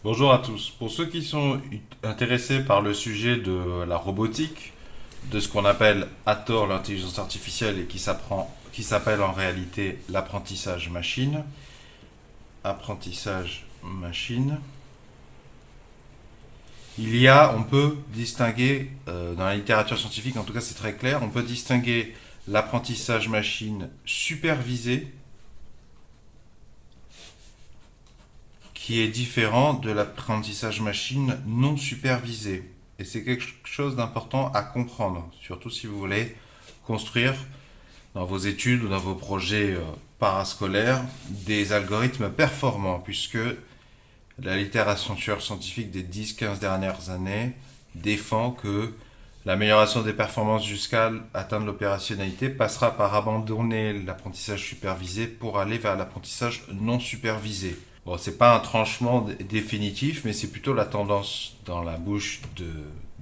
Bonjour à tous. Pour ceux qui sont intéressés par le sujet de la robotique, de ce qu'on appelle à tort l'intelligence artificielle et qui s'appelle en réalité apprentissage machine, on peut distinguer, dans la littérature scientifique, en tout cas c'est très clair, on peut distinguer l'apprentissage machine supervisé qui est différent de l'apprentissage machine non supervisé. Et c'est quelque chose d'important à comprendre, surtout si vous voulez construire dans vos études ou dans vos projets parascolaires des algorithmes performants, puisque la littérature scientifique des 10-15 dernières années défend que l'amélioration des performances jusqu'à atteindre l'opérationnalité passera par abandonner l'apprentissage supervisé pour aller vers l'apprentissage non supervisé. Bon, c'est pas un tranchement définitif, mais c'est plutôt la tendance dans la bouche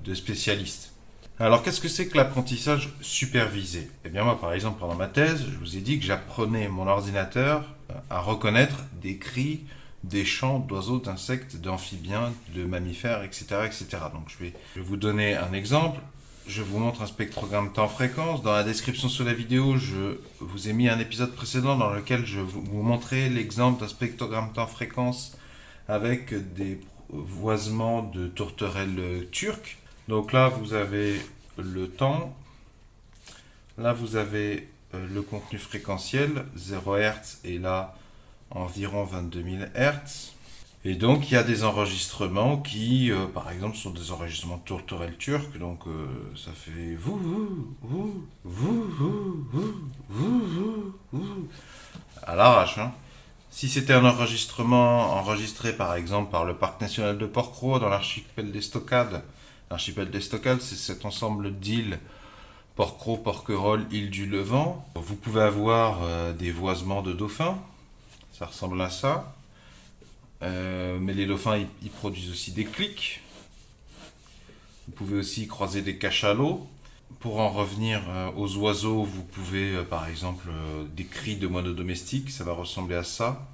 de spécialistes. Alors, qu'est-ce que c'est que l'apprentissage supervisé? Eh bien, moi, par exemple, pendant ma thèse, je vous ai dit que j'apprenais mon ordinateur à reconnaître des cris, des chants d'oiseaux, d'insectes, d'amphibiens, de mammifères, etc., etc. Donc, je vais vous donner un exemple. Je vous montre un spectrogramme temps-fréquence. Dans la description sous la vidéo, je vous ai mis un épisode précédent dans lequel je vous montrais l'exemple d'un spectrogramme temps-fréquence avec des voisements de tourterelles turques. Donc là, vous avez le temps. Là, vous avez le contenu fréquentiel, 0 Hz, et là, environ 22 000 Hz. Et donc, il y a des enregistrements qui, par exemple, sont des enregistrements de tourterelles turques. Donc, ça fait à l'arrache, hein. Si c'était un enregistrement enregistré, par exemple, par le parc national de Porquerolles dans l'archipel des Stockades, c'est cet ensemble d'îles Porquerolles, Porquerolles, île du Levant. Vous pouvez avoir des voisements de dauphins, ça ressemble à ça. Mais les dauphins, ils produisent aussi des clics. Vous pouvez aussi croiser des cachalots. Pour en revenir aux oiseaux, vous pouvez, par exemple, des cris de moineaux domestiques, ça va ressembler à ça.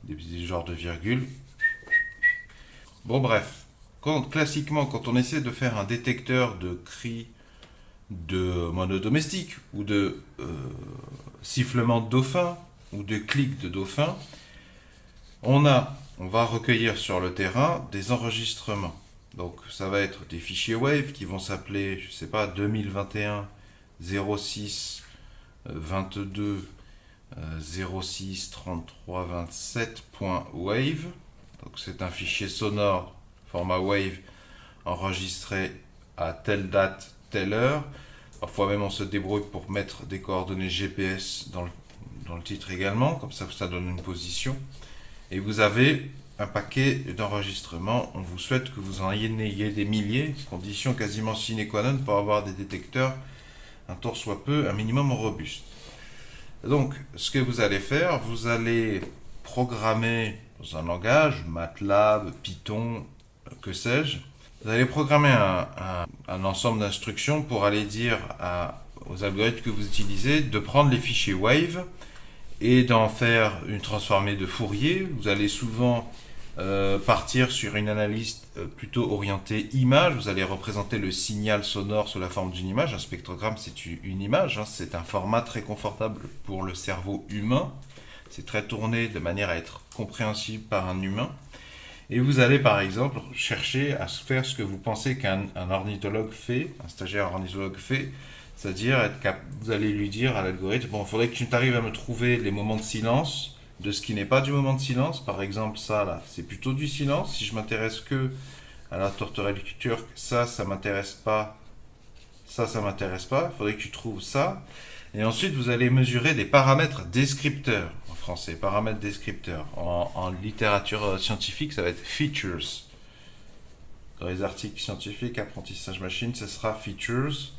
Des genres de virgules. Bon, bref. Classiquement, quand on essaie de faire un détecteur de cris de moineaux domestiques, ou de sifflements de dauphins, ou de clics de dauphins, on va recueillir sur le terrain des enregistrements. Donc ça va être des fichiers WAVE qui vont s'appeler, je sais pas, 2021 06 22 06 33 27.wave. Donc c'est un fichier sonore format WAVE enregistré à telle date, telle heure. Parfois même on se débrouille pour mettre des coordonnées GPS dans le titre également, comme ça donne une position. Et vous avez un paquet d'enregistrements. On vous souhaite que vous en ayez des milliers, condition quasiment sine qua non pour avoir des détecteurs un tant soit peu, un minimum robuste. Donc, ce que vous allez faire, vous allez programmer dans un langage, MATLAB, Python, que sais-je, vous allez programmer un ensemble d'instructions pour aller dire aux algorithmes que vous utilisez de prendre les fichiers WAVE et d'en faire une transformée de Fourier. Vous allez souvent partir sur une analyse plutôt orientée image. Vous allez représenter le signal sonore sous la forme d'une image. Un spectrogramme, c'est une image, hein. C'est un format très confortable pour le cerveau humain. C'est très tourné de manière à être compréhensible par un humain. Et vous allez par exemple chercher à faire ce que vous pensez qu'un ornithologue fait, un stagiaire ornithologue fait, c'est-à-dire vous allez lui dire à l'algorithme, bon, il faudrait que tu t'arrives à me trouver les moments de silence de ce qui n'est pas du moment de silence. Par exemple, ça là, c'est plutôt du silence. Si je m'intéresse que à la tourterelle turque, ça m'intéresse pas. Ça m'intéresse pas. Il faudrait que tu trouves ça. Et ensuite, vous allez mesurer des paramètres descripteurs en français, paramètres descripteurs. En littérature scientifique, ça va être features. Dans les articles scientifiques, apprentissage machine, ce sera features.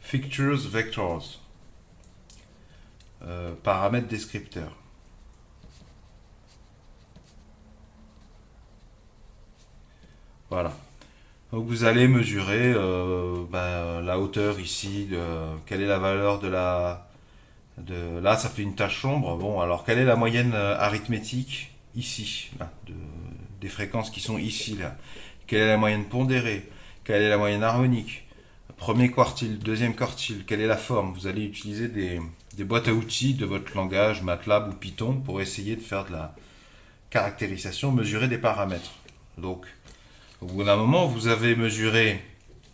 Features vectors. Paramètres descripteurs. Voilà. Donc vous allez mesurer la hauteur ici, quelle est la valeur là ça fait une tache sombre. Bon, alors quelle est la moyenne arithmétique ici, là, des fréquences qui sont ici, là. Quelle est la moyenne pondérée? Quelle est la moyenne harmonique? Premier quartile, deuxième quartile, quelle est la forme? Vous allez utiliser des boîtes à outils de votre langage, MATLAB ou Python, pour essayer de faire de la caractérisation, mesurer des paramètres. Donc, au bout d'un moment, vous avez mesuré,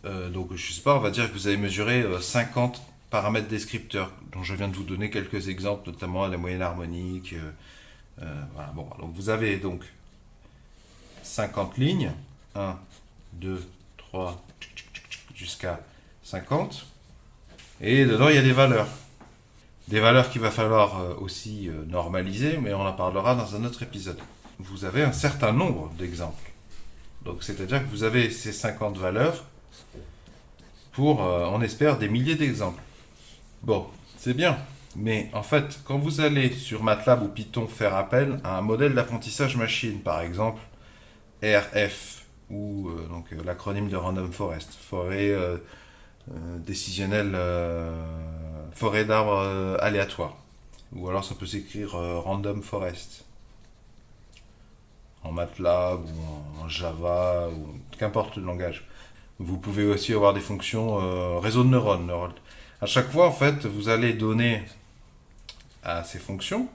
donc je sais pas, on va dire que vous avez mesuré 50 paramètres descripteurs, dont je viens de vous donner quelques exemples, notamment la moyenne harmonique. Voilà. Bon, donc vous avez donc 50 lignes, 1, 2, 3, jusqu'à 50. Et dedans, il y a des valeurs. Des valeurs qu'il va falloir aussi normaliser, mais on en parlera dans un autre épisode. Vous avez un certain nombre d'exemples. Donc, c'est-à-dire que vous avez ces 50 valeurs pour, on espère, des milliers d'exemples. Bon, c'est bien. Mais en fait, quand vous allez sur MATLAB ou Python faire appel à un modèle d'apprentissage machine, par exemple RF, ou donc l'acronyme de Random Forest, forêt décisionnelle, forêt d'arbres aléatoires, ou alors ça peut s'écrire Random Forest, en MATLAB ou en Java, ou qu'importe le langage. Vous pouvez aussi avoir des fonctions réseau de neurones. À chaque fois, en fait, vous allez donner à ces fonctions,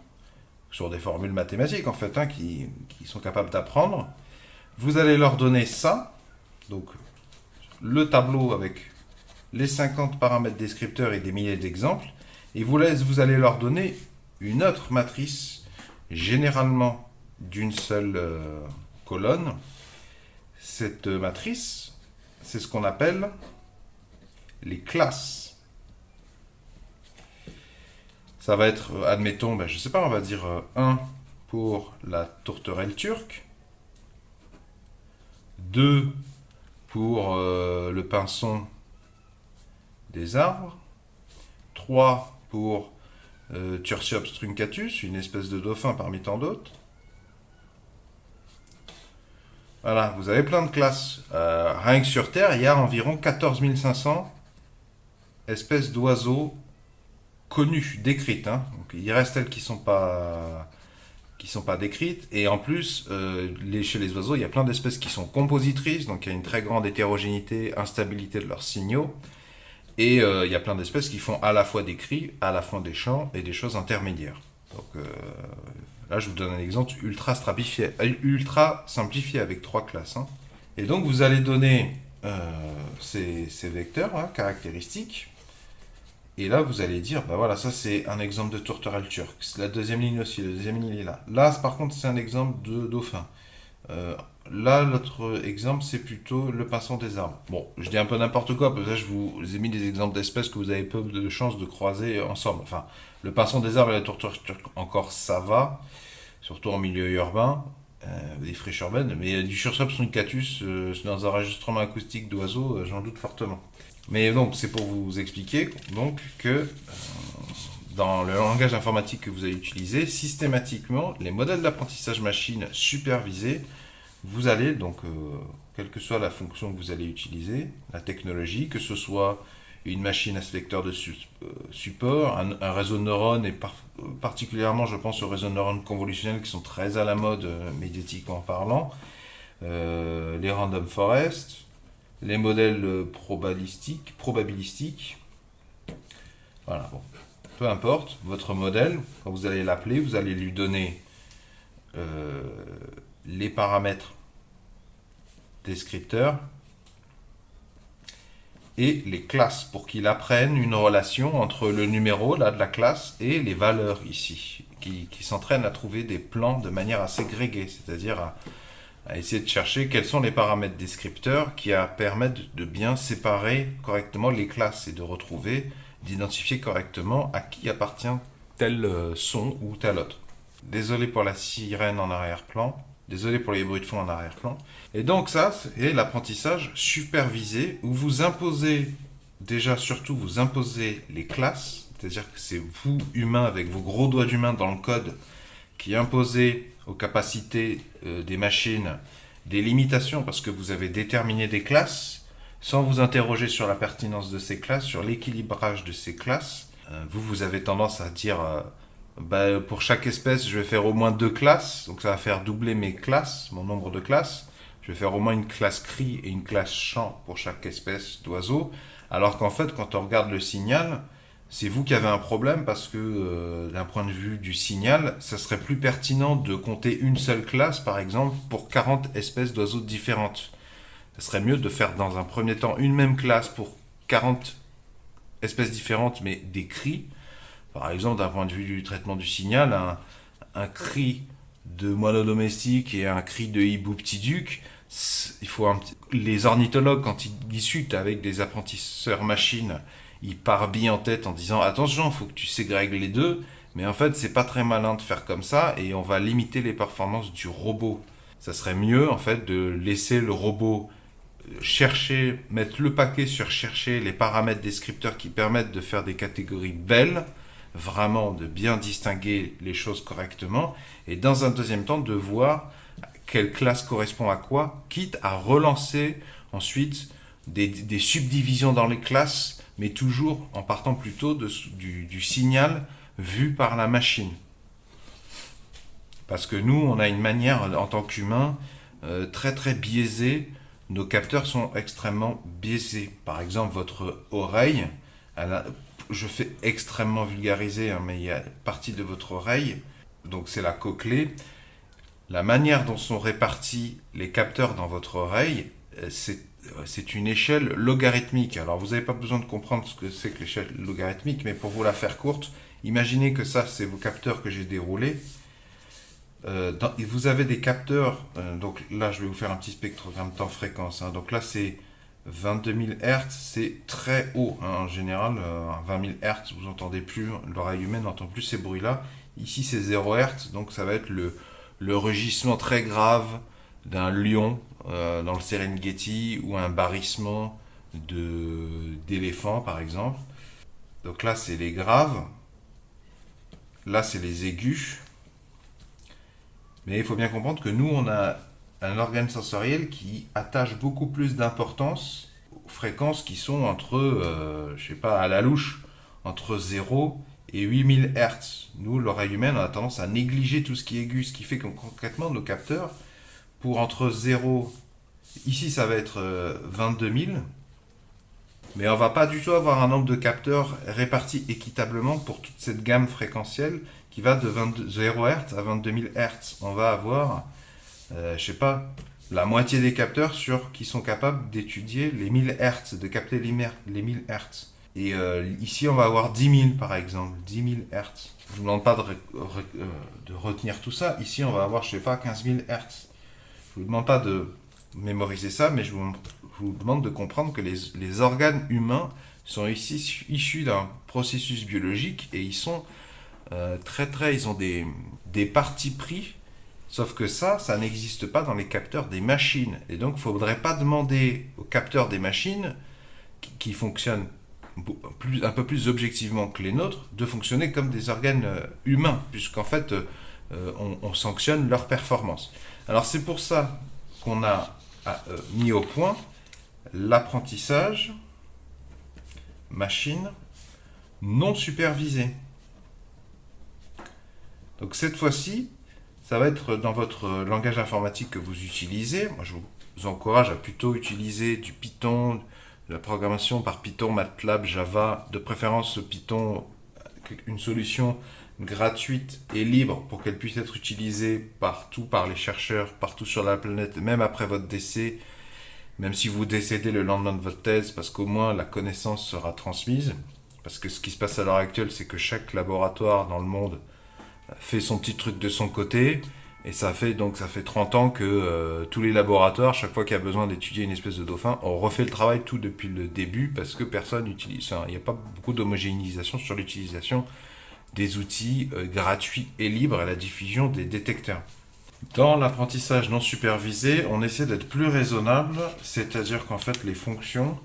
sur des formules mathématiques, en fait, hein, qui sont capables d'apprendre, vous allez leur donner ça, donc le tableau avec les 50 paramètres descripteurs et des milliers d'exemples, et vous allez leur donner une autre matrice, généralement d'une seule colonne. Cette matrice, c'est ce qu'on appelle les classes. Ça va être, admettons, ben, je sais pas, on va dire 1 pour la tourterelle turque, 2 pour le pinson des arbres, 3 pour Tursiops truncatus, une espèce de dauphin parmi tant d'autres. Voilà, vous avez plein de classes. Rien que sur Terre, il y a environ 14 500 espèces d'oiseaux connues, décrites. Hein. Donc, il reste celles qui sont pas décrites. Et en plus, chez les oiseaux, il y a plein d'espèces qui sont compositrices. Donc, il y a une très grande hétérogénéité, instabilité de leurs signaux. Et il y a plein d'espèces qui font à la fois des cris, à la fois des chants et des choses intermédiaires. Donc, là, je vous donne un exemple ultra simplifié avec 3 classes. Hein. Et donc, vous allez donner ces vecteurs caractéristiques. Et là, vous allez dire, ben voilà, ça c'est un exemple de tourterelle turque. La deuxième ligne aussi, la deuxième ligne est là. Là, par contre, c'est un exemple de dauphin. Là, l'autre exemple, c'est plutôt le pinson des arbres. Bon, je dis un peu n'importe quoi, parce que là, je vous ai mis des exemples d'espèces que vous avez peu de chances de croiser ensemble. Enfin, le pinson des arbres et la tourterelle turque, encore ça va, surtout en milieu urbain, des friches urbaines, mais du Tursiops truncatus, dans un enregistrement acoustique d'oiseaux, j'en doute fortement. Mais donc, c'est pour vous expliquer donc, que dans le langage informatique que vous allez utiliser, systématiquement, les modèles d'apprentissage machine supervisés, vous allez, donc, quelle que soit la fonction que vous allez utiliser, la technologie, que ce soit une machine à ce vecteur de support, un réseau de neurones, et particulièrement, je pense aux réseaux de neurones convolutionnels qui sont très à la mode médiatiquement parlant, les random forest, les modèles probabilistiques. Voilà, bon. Peu importe, votre modèle, quand vous allez l'appeler, vous allez lui donner les paramètres descripteurs et les classes pour qu'il apprenne une relation entre le numéro là, de la classe et les valeurs ici, qui s'entraîne à trouver des plans de manière à ségréguer, c'est-à-dire à essayer de chercher quels sont les paramètres descripteurs qui permettent de bien séparer correctement les classes et de retrouver, d'identifier correctement à qui appartient tel son ou tel autre. Désolé pour la sirène en arrière-plan, désolé pour les bruits de fond en arrière-plan. Et donc ça, c'est l'apprentissage supervisé où vous imposez, déjà surtout vous imposez les classes, c'est-à-dire que c'est vous, humain, avec vos gros doigts d'humain dans le code, qui imposez aux capacités des machines des limitations parce que vous avez déterminé des classes sans vous interroger sur la pertinence de ces classes, sur l'équilibrage de ces classes. Vous avez tendance à dire bah, pour chaque espèce, je vais faire au moins 2 classes. Donc ça va faire doubler mes classes, mon nombre de classes. Je vais faire au moins une classe cri et une classe chant pour chaque espèce d'oiseau. Alors qu'en fait, quand on regarde le signal, c'est vous qui avez un problème parce que d'un point de vue du signal, ça serait plus pertinent de compter une seule classe, par exemple, pour 40 espèces d'oiseaux différentes. Ça serait mieux de faire dans un premier temps une même classe pour 40 espèces différentes, mais des cris. Par exemple, d'un point de vue du traitement du signal, un cri de moineau domestique et un cri de hibou petit duc, les ornithologues, quand ils discutent avec des apprentisseurs machines, ils barbillent en tête en disant attention, il faut que tu ségrègues les deux. Mais en fait, c'est pas très malin de faire comme ça et on va limiter les performances du robot. Ça serait mieux en fait de laisser le robot chercher, mettre le paquet sur chercher les paramètres descripteurs qui permettent de faire des catégories belles, vraiment de bien distinguer les choses correctement, et dans un deuxième temps de voir quelle classe correspond à quoi, quitte à relancer ensuite des subdivisions dans les classes, mais toujours en partant plutôt du signal vu par la machine. Parce que nous, on a une manière en tant qu'humain très très biaisée. Nos capteurs sont extrêmement biaisés. Par exemple, votre oreille, je fais extrêmement vulgarisé, hein, mais il y a partie de votre oreille, donc c'est la cochlée. La manière dont sont répartis les capteurs dans votre oreille, c'est une échelle logarithmique. Alors vous n'avez pas besoin de comprendre ce que c'est que l'échelle logarithmique, mais pour vous la faire courte, imaginez que ça, c'est vos capteurs que j'ai déroulés. Vous avez des capteurs, donc là je vais vous faire un petit spectrogramme temps-fréquence. Hein. Donc là c'est 22 000 Hz, c'est très haut. Hein. En général, 20 000 Hz, vous n'entendez plus, l'oreille humaine n'entend plus ces bruits-là. Ici c'est 0 Hz, donc ça va être le rugissement très grave d'un lion dans le Serengeti ou un barrissement d'éléphant par exemple. Donc là c'est les graves, là c'est les aigus. Mais il faut bien comprendre que nous, on a un organe sensoriel qui attache beaucoup plus d'importance aux fréquences qui sont entre, je sais pas, à la louche, entre 0 et 8000 Hz. Nous, l'oreille humaine, on a tendance à négliger tout ce qui est aigu, ce qui fait que concrètement, nos capteurs, pour entre 0, ici ça va être 22 000, mais on va pas du tout avoir un nombre de capteurs répartis équitablement pour toute cette gamme fréquentielle qui va de 0 Hz à 22 000 Hz. On va avoir, je sais pas, la moitié des capteurs qui sont capables d'étudier les 1000 Hz, de capter les 1000 Hz. Et ici, on va avoir 10 000 par exemple, 10 000 Hz. Je ne vous demande pas de retenir tout ça. Ici, on va avoir, je sais pas, 15 000 Hz. Je ne vous demande pas de mémoriser ça, mais je vous demande de comprendre que les organes humains sont ici issus d'un processus biologique et ils sont ils ont des partis pris, sauf que ça n'existe pas dans les capteurs des machines. Et donc, il ne faudrait pas demander aux capteurs des machines qui fonctionnent un peu plus objectivement que les nôtres de fonctionner comme des organes humains, puisqu'en fait, on sanctionne leur performance. Alors, c'est pour ça qu'on a mis au point l'apprentissage machine non supervisé. Donc cette fois-ci, ça va être dans votre langage informatique que vous utilisez. Moi, je vous encourage à plutôt utiliser du Python, de la programmation par Python, MATLAB, Java, de préférence Python, une solution gratuite et libre pour qu'elle puisse être utilisée partout par les chercheurs, partout sur la planète, même après votre décès, même si vous décédez le lendemain de votre thèse, parce qu'au moins la connaissance sera transmise. Parce que ce qui se passe à l'heure actuelle, c'est que chaque laboratoire dans le monde fait son petit truc de son côté, et ça fait 30 ans que tous les laboratoires, chaque fois qu'il y a besoin d'étudier une espèce de dauphin, on refait le travail tout depuis le début, parce que personne n'utilise, il n'y a pas beaucoup d'homogénéisation sur l'utilisation des outils gratuits et libres à la diffusion des détecteurs. Dans l'apprentissage non supervisé, on essaie d'être plus raisonnable, c'est-à-dire qu'en fait les fonctions,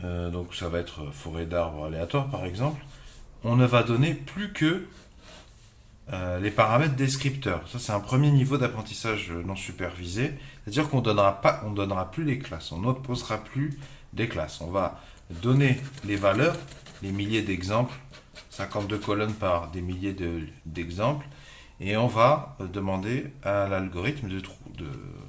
donc ça va être forêt d'arbres aléatoires par exemple, on ne va donner plus que les paramètres descripteurs. Ça, c'est un premier niveau d'apprentissage non supervisé. C'est-à-dire qu'on donnera plus les classes. On n'opposera plus des classes. On va donner les valeurs, les milliers d'exemples. 52 colonnes par des milliers d'exemples. Et on va demander à l'algorithme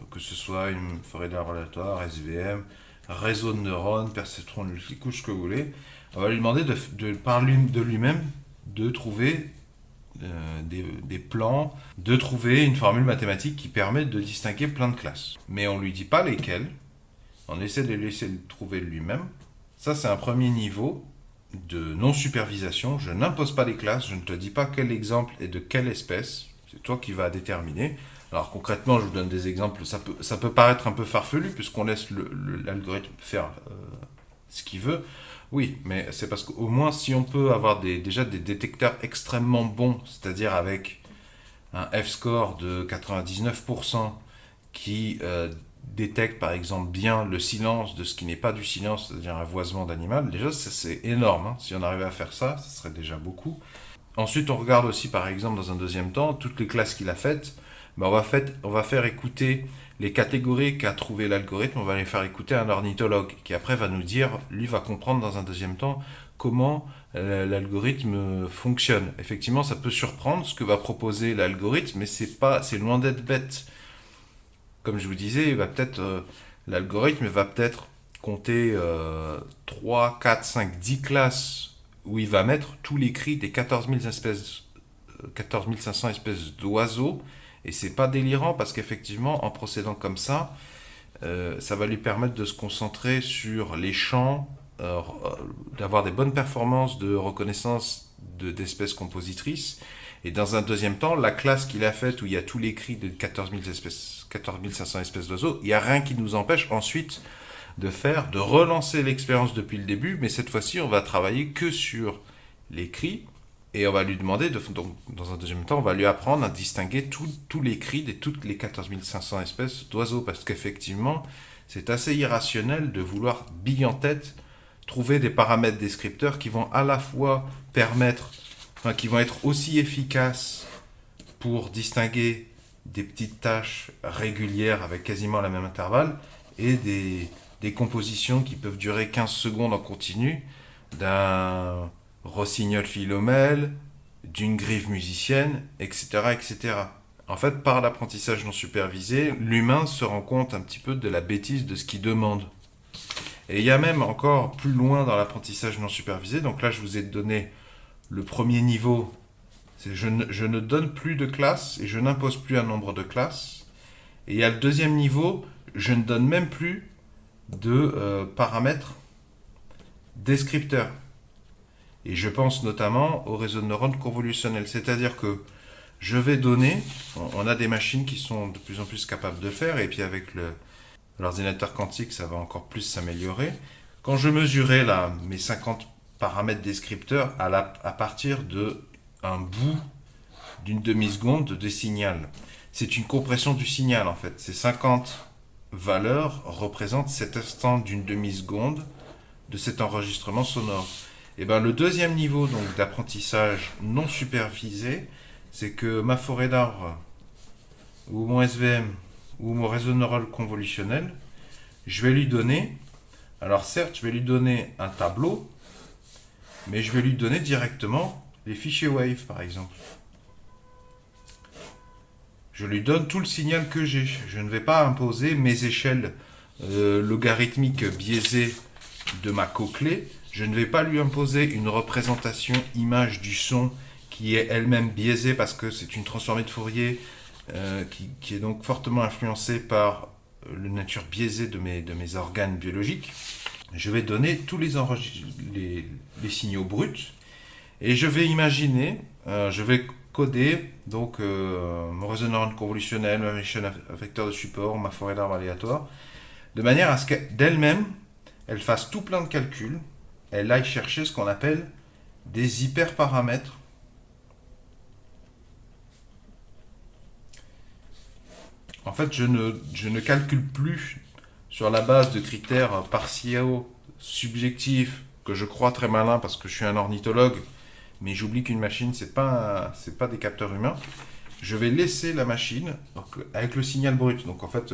que ce soit une forêt d'arbres aléatoires, SVM, réseau de neurones, perceptron multicouche, ce que vous voulez. On va lui demander de lui-même de trouver des plans, de trouver une formule mathématique qui permet de distinguer plein de classes. Mais on ne lui dit pas lesquelles, on essaie de le laisser le trouver lui-même. Ça, c'est un premier niveau de non-supervision. Je n'impose pas les classes, je ne te dis pas quel exemple est de quelle espèce, c'est toi qui vas déterminer. Alors concrètement, je vous donne des exemples, ça peut paraître un peu farfelu puisqu'on laisse l'algorithme faire ce qu'il veut. Oui, mais c'est parce qu'au moins si on peut avoir déjà des détecteurs extrêmement bons, c'est-à-dire avec un F-score de 99% qui détecte par exemple bien le silence de ce qui n'est pas du silence, c'est-à-dire un voisement d'animal, déjà c'est énorme, hein. Si on arrivait à faire ça, ce serait déjà beaucoup. Ensuite, on regarde aussi par exemple dans un deuxième temps toutes les classes qu'il a faites. Ben, on va faire écouter les catégories qu'a trouvé l'algorithme, on va les faire écouter à un ornithologue qui après va nous dire, lui va comprendre dans un deuxième temps comment l'algorithme fonctionne. Effectivement, ça peut surprendre ce que va proposer l'algorithme, mais c'est loin d'être bête. Comme je vous disais, l'algorithme va peut-être compter 3, 4, 5, 10 classes où il va mettre tous les cris des 14 500 espèces d'oiseaux. Et c'est pas délirant parce qu'effectivement, en procédant comme ça va lui permettre de se concentrer sur les champs, d'avoir des bonnes performances de reconnaissance d'espèces compositrices. Et dans un deuxième temps, la classe qu'il a faite où il y a tous les cris de 14 500 espèces d'oiseaux, il n'y a rien qui nous empêche ensuite de relancer l'expérience depuis le début, mais cette fois-ci, on va travailler que sur les cris. Et on va lui demander, donc, dans un deuxième temps, on va lui apprendre à distinguer tous les cris de toutes les 14 500 espèces d'oiseaux. Parce qu'effectivement, c'est assez irrationnel de vouloir, bille en tête, trouver des paramètres descripteurs qui vont à la fois qui vont être aussi efficaces pour distinguer des petites tâches régulières avec quasiment le même intervalle et des compositions qui peuvent durer 15 secondes en continu d'un rossignol philomèle, d'une grive musicienne, etc., etc. En fait, par l'apprentissage non supervisé, l'humain se rend compte un petit peu de la bêtise de ce qu'il demande. Et il y a même encore plus loin dans l'apprentissage non supervisé, donc là je vous ai donné le premier niveau, c'est je ne donne plus de classes et je n'impose plus un nombre de classes. Et il y a le deuxième niveau, je ne donne même plus de paramètres descripteurs. Et je pense notamment au réseau de neurones convolutionnel. C'est-à-dire que je vais donner, on a des machines qui sont de plus en plus capables de le faire, et puis avec l'ordinateur quantique, ça va encore plus s'améliorer. Quand je mesurais là, mes 50 paramètres descripteurs à partir d'un bout d'une demi-seconde de signal. C'est une compression du signal en fait. Ces 50 valeurs représentent cet instant d'une demi-seconde de cet enregistrement sonore. Et ben, le deuxième niveau donc d'apprentissage non supervisé, c'est que ma forêt d'arbres, ou mon SVM, ou mon réseau neural convolutionnel, je vais lui donner, alors certes, je vais lui donner un tableau, mais je vais lui donner directement les fichiers WAVE, par exemple. Je lui donne tout le signal que j'ai. Je ne vais pas imposer mes échelles logarithmiques biaisées de ma cochlée. Je ne vais pas lui imposer une représentation image du son qui est elle-même biaisée parce que c'est une transformée de Fourier qui est donc fortement influencée par la nature biaisée de mes organes biologiques. Je vais donner tous les signaux bruts et je vais imaginer, je vais coder donc mon réseau neuronal convolutionnel, ma chaîne vecteur de support, ma forêt d'arbres aléatoire, de manière à ce qu'elle-même, elle fasse tout plein de calculs, elle aille chercher ce qu'on appelle des hyperparamètres. En fait, je ne calcule plus sur la base de critères partiaux, subjectifs, que je crois très malins parce que je suis un ornithologue, mais j'oublie qu'une machine, c'est pas des capteurs humains. Je vais laisser la machine avec le signal brut. Donc en fait,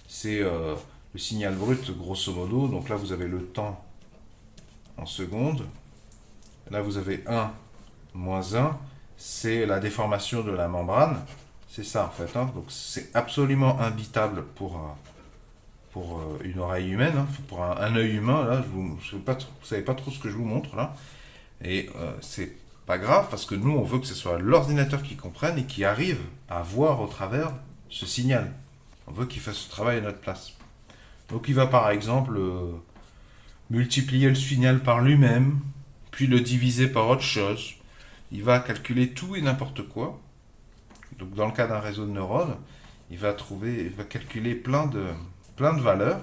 c'est le signal brut, grosso modo. Donc là, vous avez le temps en secondes. Là, vous avez 1, moins 1, c'est la déformation de la membrane. C'est ça en fait, hein. Donc c'est absolument imbitable pour une oreille humaine, hein. Pour un œil humain, là, vous savez pas trop ce que je vous montre là. Et c'est pas grave parce que nous on veut que ce soit l'ordinateur qui comprenne et qui arrive à voir au travers ce signal. On veut qu'il fasse ce travail à notre place. Donc il va par exemple multiplier le signal par lui-même, puis le diviser par autre chose. Il va calculer tout et n'importe quoi. Donc dans le cas d'un réseau de neurones, il va calculer plein de valeurs.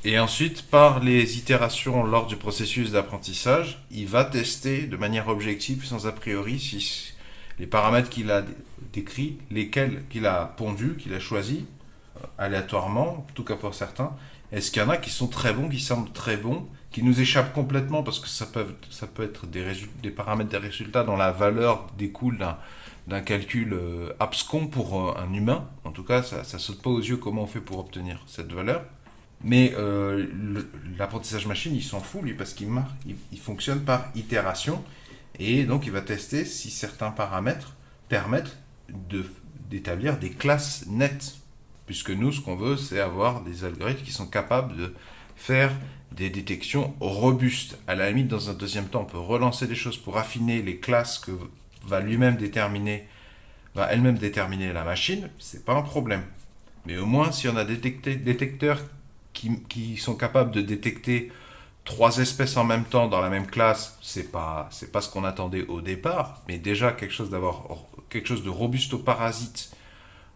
Et ensuite, par les itérations lors du processus d'apprentissage, il va tester de manière objective, sans a priori, si les paramètres qu'il a décrits, lesquels qu'il a pondus, qu'il a choisis, aléatoirement, en tout cas pour certains, est-ce qu'il y en a qui sont très bons, qui semblent très bons, qui nous échappent complètement parce que ça peut être des paramètres des résultats dont la valeur découle d'un calcul abscon pour un humain. En tout cas, ça ne saute pas aux yeux comment on fait pour obtenir cette valeur. Mais l'apprentissage machine, il s'en fout, lui, parce il fonctionne par itération. Et donc, il va tester si certains paramètres permettent d'établir des classes nettes. Puisque nous, ce qu'on veut, c'est avoir des algorithmes qui sont capables de faire des détections robustes. À la limite, dans un deuxième temps, on peut relancer des choses pour affiner les classes que va elle-même déterminer la machine. C'est pas un problème. Mais au moins, si on a des détecteurs qui sont capables de détecter 3 espèces en même temps dans la même classe, c'est pas ce qu'on attendait au départ, mais déjà quelque chose de robuste aux parasites,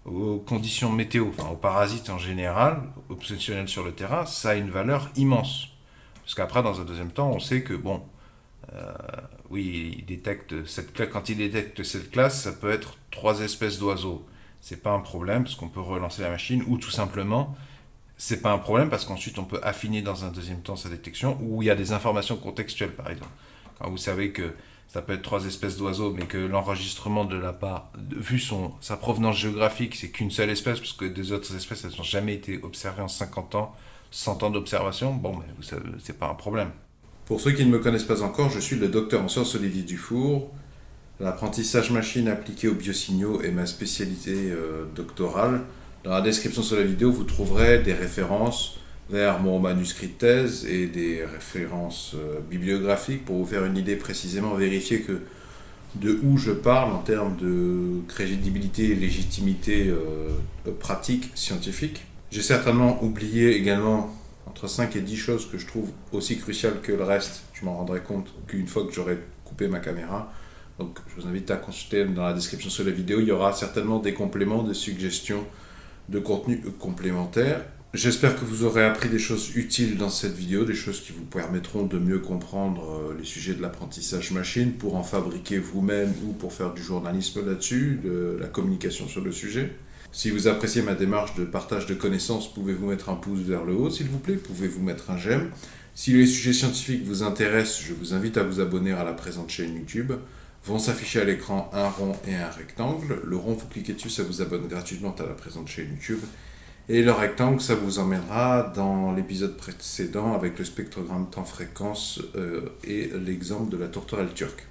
aux conditions météo, enfin aux parasites en général, obsessionnels sur le terrain, ça a une valeur immense. Parce qu'après, dans un deuxième temps, on sait que bon, oui, quand il détecte cette classe, ça peut être 3 espèces d'oiseaux. C'est pas un problème parce qu'on peut relancer la machine, ou tout simplement c'est pas un problème parce qu'ensuite on peut affiner dans un deuxième temps sa détection, où il y a des informations contextuelles par exemple. Quand vous savez que ça peut être 3 espèces d'oiseaux, mais que l'enregistrement vu sa provenance géographique, c'est qu'une seule espèce, parce que des autres espèces, elles n'ont jamais été observées en 50 ans, 100 ans d'observation, bon, mais vous savez, c'est pas un problème. Pour ceux qui ne me connaissent pas encore, je suis le docteur en sciences Olivier Dufour. L'apprentissage machine appliqué aux biosignaux est ma spécialité doctorale. Dans la description sur la vidéo, vous trouverez des références vers mon manuscrit de thèse et des références bibliographiques pour vous faire une idée précisément, vérifier que de où je parle en termes de crédibilité et légitimité pratique scientifique. J'ai certainement oublié également entre 5 et 10 choses que je trouve aussi cruciales que le reste. Je m'en rendrai compte qu'une fois que j'aurai coupé ma caméra. Donc je vous invite à consulter dans la description sur la vidéo. Il y aura certainement des compléments, des suggestions de contenu complémentaires. J'espère que vous aurez appris des choses utiles dans cette vidéo, des choses qui vous permettront de mieux comprendre les sujets de l'apprentissage machine pour en fabriquer vous-même ou pour faire du journalisme là-dessus, de la communication sur le sujet. Si vous appréciez ma démarche de partage de connaissances, pouvez-vous mettre un pouce vers le haut, s'il vous plaît, pouvez-vous mettre un j'aime. Si les sujets scientifiques vous intéressent, je vous invite à vous abonner à la présente chaîne YouTube. Vont s'afficher à l'écran un rond et un rectangle. Le rond, vous cliquez dessus, ça vous abonne gratuitement à la présente chaîne YouTube. Et le rectangle, ça vous emmènera dans l'épisode précédent avec le spectrogramme temps-fréquence et l'exemple de la tourterelle turque.